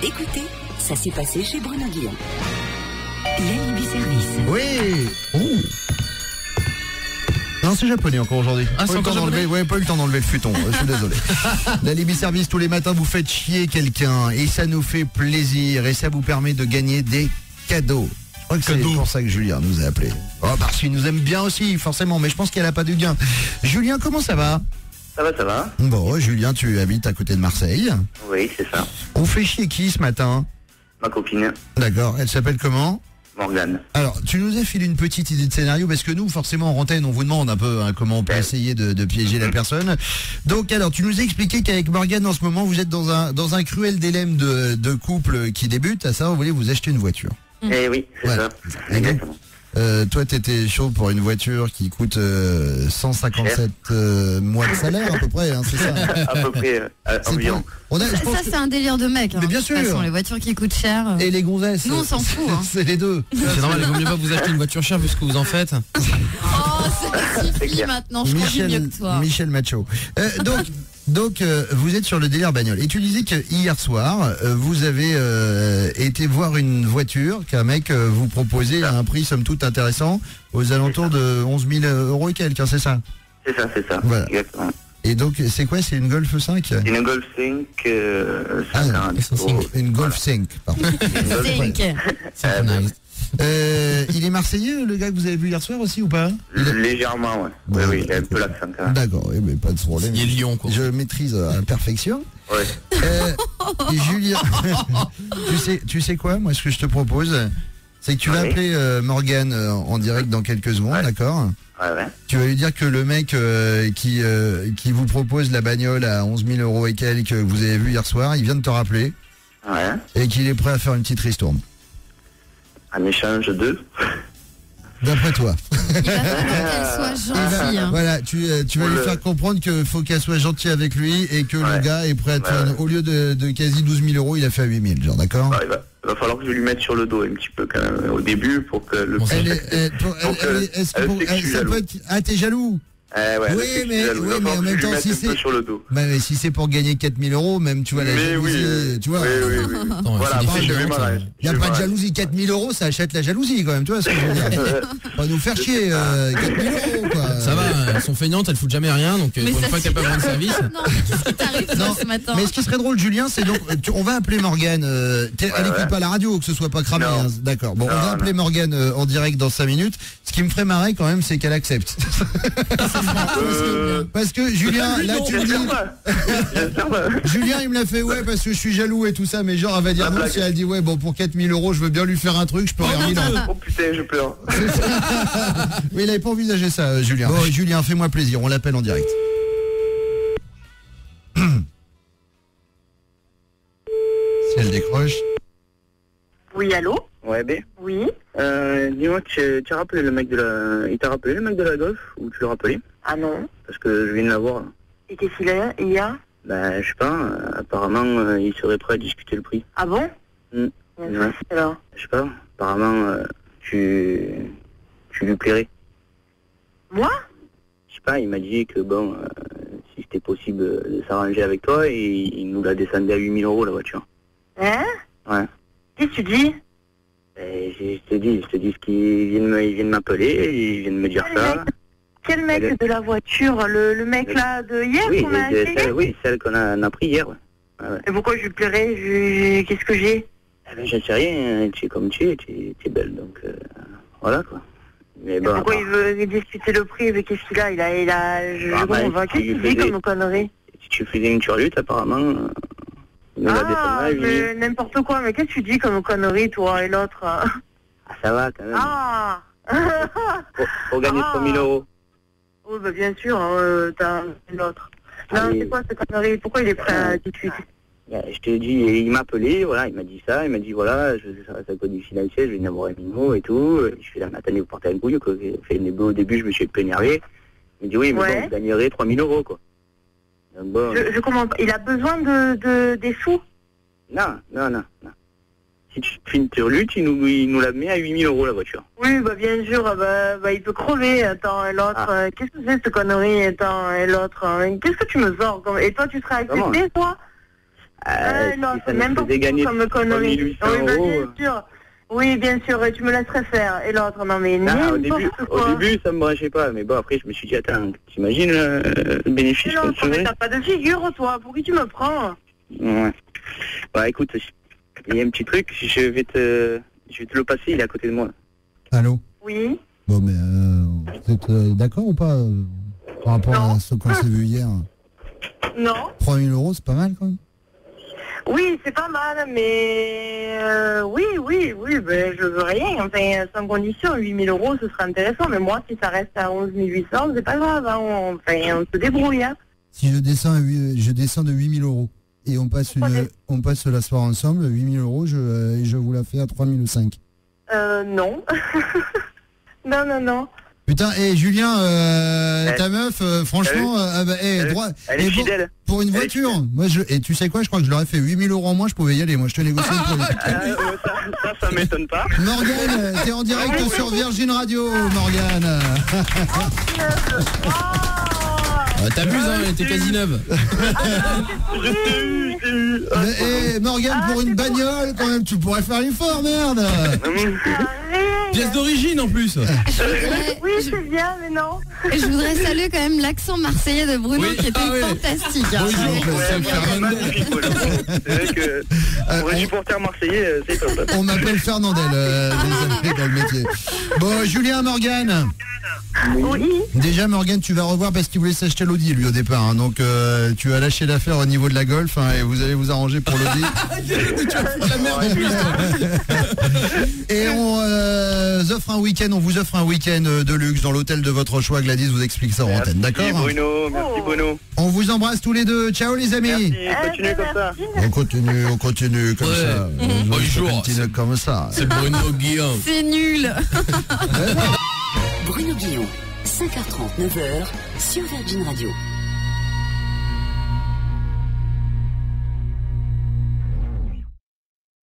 Écoutez, ça s'est passé chez Bruno Guillon. L'alibi service. Oui. Non, c'est japonais encore aujourd'hui. Ah, c'est encore japonais ? Ouais, pas eu le temps d'enlever le futon. Je suis désolé. L'alibi service, tous les matins, vous faites chier quelqu'un et ça nous fait plaisir et ça vous permet de gagner des cadeaux. Je crois que c'est pour ça que Julien nous a appelé. Oh, parce qu'il nous aime bien aussi, forcément, mais je pense qu'elle n'a pas de gain. Julien, comment ça va ? Ça va. Bon, Julien, tu habites à côté de Marseille. Oui, c'est ça. On fait chier qui ce matin ? Ma copine. D'accord, elle s'appelle comment ? Morgane. Alors, tu nous as filé une petite idée de scénario parce que nous, forcément, en antenne, on vous demande un peu comment on peut essayer de piéger la personne. Donc, alors, tu nous as expliqué qu'avec Morgane, en ce moment, vous êtes dans un cruel dilemme de couple qui débute. À ça, vous voulez vous acheter une voiture. Eh oui, c'est ça. Exactement. Toi, t'étais chaud pour une voiture qui coûte 157 mois de salaire à peu près, hein, c'est ça. À peu près, environ. Ça, c'est un délire de mec. Mais bien sûr. De toute façon, les voitures qui coûtent cher. Et les gonzesses. Nous, on s'en fout. Hein. C'est les deux. C'est normal, il vaut mieux pas vous acheter une voiture chère vu ce que vous en faites. Oh, ça suffit maintenant. Je crois mieux que toi. Michel Macho. Donc, vous êtes sur le délire bagnole. Et tu disais que hier soir, vous avez été voir une voiture qu'un mec vous proposait à un prix somme toute intéressant, aux alentours de 11 000 € et quelques, hein, c'est ça ? C'est ça. Voilà. Exactement. Et donc, c'est quoi ? C'est une Golf 5 ? Une Golf 5, une Golf 5, pardon. 5. Il est marseillais, le gars que vous avez vu hier soir aussi ou pas ? Légèrement, ouais. Bon, oui, il a un peu l'accent quand même. D'accord, mais pas de problème. Il est Lyon, quoi. Je maîtrise à la perfection. Ouais. Julien, tu sais quoi ? Moi, ce que je te propose, c'est que tu vas appeler Morgane en direct dans quelques secondes, d'accord ? Ouais. Tu vas lui dire que le mec qui vous propose la bagnole à 11 000 € et quelques que vous avez vu hier soir, il vient de te rappeler. Ouais. Et qu'il est prêt à faire une petite ristourne. Un échange de... D'après toi. Il va falloir qu'elle soit gentille. Hein. Voilà, tu vas lui faire comprendre qu'il faut qu'elle soit gentille avec lui et que le gars est prêt à te faire, au lieu de quasi 12 000 €, il a fait à 8 000, genre, d'accord ? Il va falloir que je lui mette sur le dos un petit peu quand même au début pour que le... Ah, t'es jaloux ? Oui, mais en même temps, si c'est sur le dos. Mais si c'est pour gagner 4 000 €, même tu vois la jalousie, tu vois. Oui. Attends, voilà, il n'y a pas de jalousie, 4 000 € ça achète la jalousie quand même, tu vois ce que je veux dire. Pas nous faire chier, 4 000 € quoi. Ça va, elles sont feignantes, elles foutent jamais rien, donc pour une fois qu'elles peuvent rendre service. Non, mais qu'est-ce qui t'arrive toi, ce matin ? Mais ce qui serait drôle, Julien, c'est donc on va appeler Morgane. Elle n'écoute pas la radio, que ce soit pas cramé. Hein, d'accord. Bon, on va appeler Morgane en direct dans 5 minutes. Ce qui me ferait marrer quand même, c'est qu'elle accepte. Parce que Julien, là tu me dis. Julien, il me l'a fait, parce que je suis jaloux et tout ça, mais genre, elle va dire non si elle dit, bon, pour 4 000 €, je veux bien lui faire un truc, je peux rien dire. Oh putain, je pleure. Mais il avait pas envisagé ça, Julien. Bon, Julien, fais-moi plaisir, on l'appelle en direct. Si elle décroche. Oui, allô ? Ouais, B. Oui. Dis-moi, tu as rappelé le mec de la... Il t'a rappelé le mec de la Golf ou tu l'as rappelé ? Ah non. Parce que je viens de la voir. Et qu'est-ce qu'il a ? Il y a ? Ben, je sais pas, apparemment, il serait prêt à discuter le prix. Ah bon ? Ouais. Alors ? Je sais pas, apparemment, tu lui plairais. Moi ? Je sais pas, il m'a dit que bon, si c'était possible de s'arranger avec toi, et il nous l'a descendu à 8 000 € la voiture. Hein ? Ouais. Qu'est-ce que tu dis ? Je te dis ce qu'il vient de m'appeler, et il vient de me dire ça. Quel mec de la voiture ? Le mec là de hier qu'on a acheté ? Oui, celle qu'on a pris hier. Ouais. Et pourquoi je lui plairais ? Qu'est-ce que j'ai ? Je sais rien, tu es comme tu es belle, donc voilà quoi. Mais bon, pourquoi il veut discuter le prix ? Mais qu'est-ce qu'il a ? Qu'est-ce qu'il dit comme connerie ? Si tu faisais une turlute, apparemment... mais n'importe quoi, mais qu'est-ce que tu dis comme connerie, toi et l'autre ? Ah, ça va quand même. Ah pour gagner 3 000 €. Oui, bah bien sûr, t'as l'autre. Non, c'est quoi cette connerie ? Pourquoi il est prêt à discuter ? Je te dis, il m'a appelé, voilà, il m'a dit ça, il m'a dit voilà, ça reste à cause du financier, je vais venir voir Emino et tout. Je fais la matinée, vous partez un couille, quoi. Au début, je me suis un peu énervé. Il me dit oui, mais bon, vous gagnerez 3 000 € quoi. Donc, bon, je comprends pas. Il a besoin des sous ? Non. Si tu fais une turlute, il nous la met à 8 000 € la voiture. Oui, bah bien sûr, il peut crever, attends, et l'autre, qu'est-ce que c'est cette connerie, attends, et l'autre, qu'est-ce que tu me sors ? Et toi, tu serais accepté, toi ? Non, c'est même pas comme connerie. Oui, bien sûr, et tu me laisserais faire. Et l'autre, non mais au début, ça me branchait pas, mais bon, après, je me suis dit, attends, t'imagines le bénéfice non, mais t'as pas de figure, toi, pour qui tu me prends? Ouais. Bah, écoute, il y a un petit truc, je vais te le passer, il est à côté de moi. Allô? Oui. Bon, mais vous êtes d'accord ou pas par rapport à ce qu'on s'est vu hier? Non. 3 000 €, c'est pas mal, quand même. Oui, c'est pas mal, mais oui, ben, je veux rien. Enfin, sans condition, 8 000 €, ce serait intéressant. Mais moi, si ça reste à 11 800, c'est pas grave. Hein. On se débrouille. Hein. Si je descends de 8 000 € et on passe la soirée ensemble, 8 000 €, je vous la fais à 3 500. Non. non. Putain, Julien, ta meuf, franchement, elle est fidèle. Pour une voiture, et tu sais quoi, je crois que je leur ai fait 8 000 € en moins, je pouvais y aller, moi je te négocie le produit. Ça m'étonne pas. Morgane, t'es en direct sur Virgin Radio, Morgane. T'abuses, hein, elle était quasi neuve. Morgane, pour une bagnole, quand même, tu pourrais faire l'effort, merde. Pièce d'origine en plus. Oui, c'est bien, mais non. Et je voudrais saluer quand même l'accent marseillais de Bruno qui était fantastique. C'est vrai que pour un supporter marseillais, c'est top. On m'appelle Fernandel dans le métier. Bon, Julien, Morgane. Oui. Déjà, Morgane, tu vas revoir parce qu'il voulait s'acheter l'Audi, lui, au départ. Hein, donc, tu vas lâcher l'affaire au niveau de la Golf et vous allez vous arranger pour l'Audi. Tu vas foutre la merde en plus. Et on vous offre un week-end de luxe dans l'hôtel de votre choix. Gladys vous explique ça en antenne, d'accord? Merci Bruno. On vous embrasse tous les deux. Ciao les amis. Merci, continue comme ça. On continue comme ça. Bonjour. Comme ça. C'est Bruno Guillaume. C'est nul. Bruno Guillaume, 5h30, 9h, sur Virgin Radio.